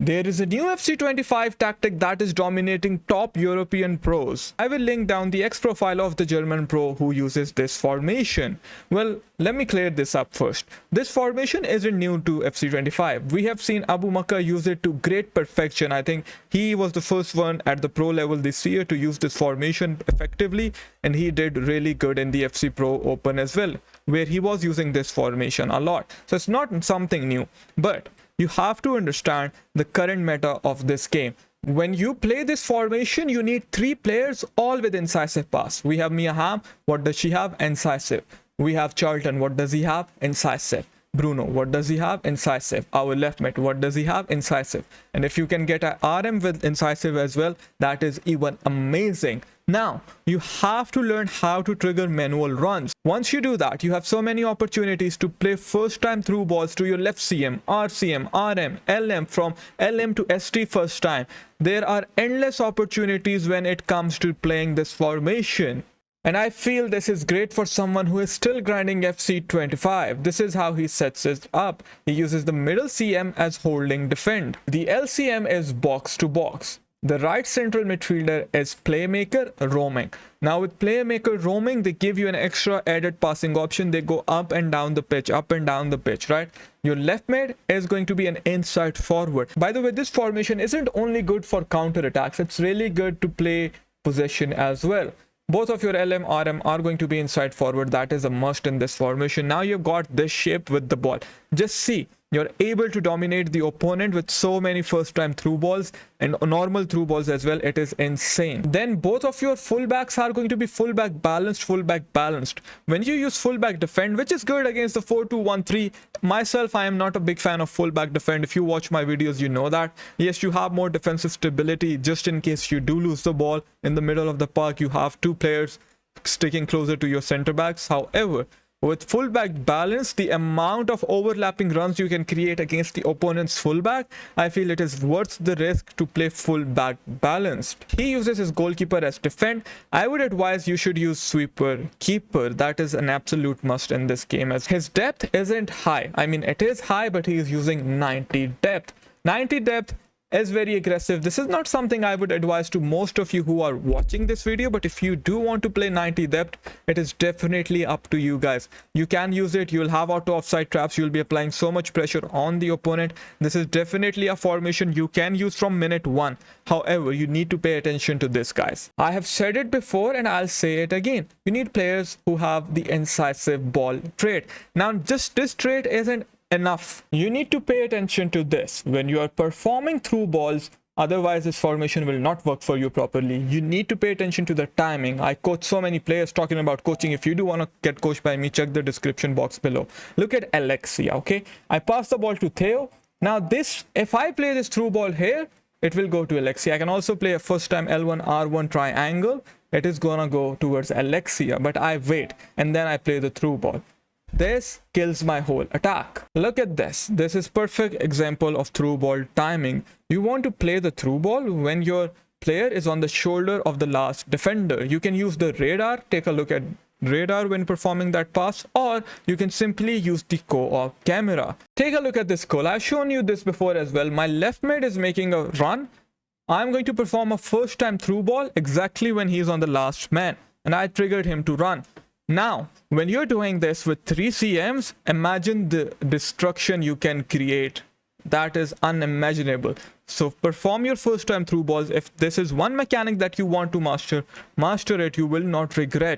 There is a new FC25 tactic that is dominating top European pros. I will link down the X profile of the German pro who uses this formation. Well, let me clear this up first. This formation isn't new to FC25. We have seen Abu Bakr use it to great perfection. I think he was the first one at the pro level this year to use this formation effectively, and he did really good in the FC Pro Open as well, where he was using this formation a lot. So it's not something new, but you have to understand the current meta of this game. When you play this formation, you need 3 players all with incisive pass. We have Mia Hamm. What does she have? Incisive. We have Charlton. What does he have? Incisive. Bruno, what does he have? Incisive. Our left mid, what does he have? Incisive. And if you can get an RM with incisive as well, that is even amazing. Now, you have to learn how to trigger manual runs. Once you do that, you have so many opportunities to play first time through balls to your left CM, RCM, RM, LM, from LM to ST first time. There are endless opportunities when it comes to playing this formation. And I feel this is great for someone who is still grinding FC25. This is how he sets it up. He uses the middle CM as holding defend. The LCM is box to box. The right central midfielder is playmaker roaming. Now with playmaker roaming, they give you an extra added passing option. They go up and down the pitch, right? Your left mid is going to be an inside forward. By the way, this formation isn't only good for counter attacks. It's really good to play possession as well. Both of your LM, RM are going to be inside forward. That is a must in this formation. Now you've got this shape with the ball. Just see, you're able to dominate the opponent with so many first time through balls and normal through balls as well. It is insane. Then both of your fullbacks are going to be fullback balanced. When you use fullback defend, which is good against the 4-2-1-3, myself, I am not a big fan of fullback defend. If you watch my videos, you know that. Yes, you have more defensive stability just in case you do lose the ball in the middle of the park. You have 2 players sticking closer to your center backs. However, with fullback balance, the amount of overlapping runs you can create against the opponent's fullback, I feel it is worth the risk to play fullback balanced. He uses his goalkeeper as defend. I would advise you should use sweeper keeper. That is an absolute must in this game, as his depth isn't high. I mean, it is high, but he is using 90 depth. 90 depth is very aggressive. This is not something I would advise to most of you who are watching this video, but if you do want to play 90 depth, it is definitely up to you guys. You can use it. You'll have auto offside traps. You'll be applying so much pressure on the opponent. This is definitely a formation you can use from minute 1. However, you need to pay attention to this, guys. I have said it before and I'll say it again. You need players who have the incisive ball trait. Now, just this trait isn't enough. You need to pay attention to this when you are performing through balls. Otherwise, this formation will not work for you properly. You need to pay attention to the timing. I coach so many players talking about coaching. If you do want to get coached by me, check the description box below. Look at Alexia, okay? I pass the ball to Theo. Now this, if I play this through ball here, it will go to Alexia. I can also play a first time L1, R1 triangle. It is gonna go towards Alexia, but I wait and then I play the through ball. This kills my whole attack. Look at this. This is perfect example of through ball timing. You want to play the through ball when your player is on the shoulder of the last defender. You can use the radar. Take a look at radar when performing that pass, or you can simply use the co-op camera. Take a look at this goal. I've shown you this before as well. My left mid is making a run. I'm going to perform a first time through ball exactly when he's on the last man, and I triggered him to run. Now, when you're doing this with 3 CMs, imagine the destruction you can create. That is unimaginable. So perform your first time through balls. If this is one mechanic that you want to master it. You will not regret.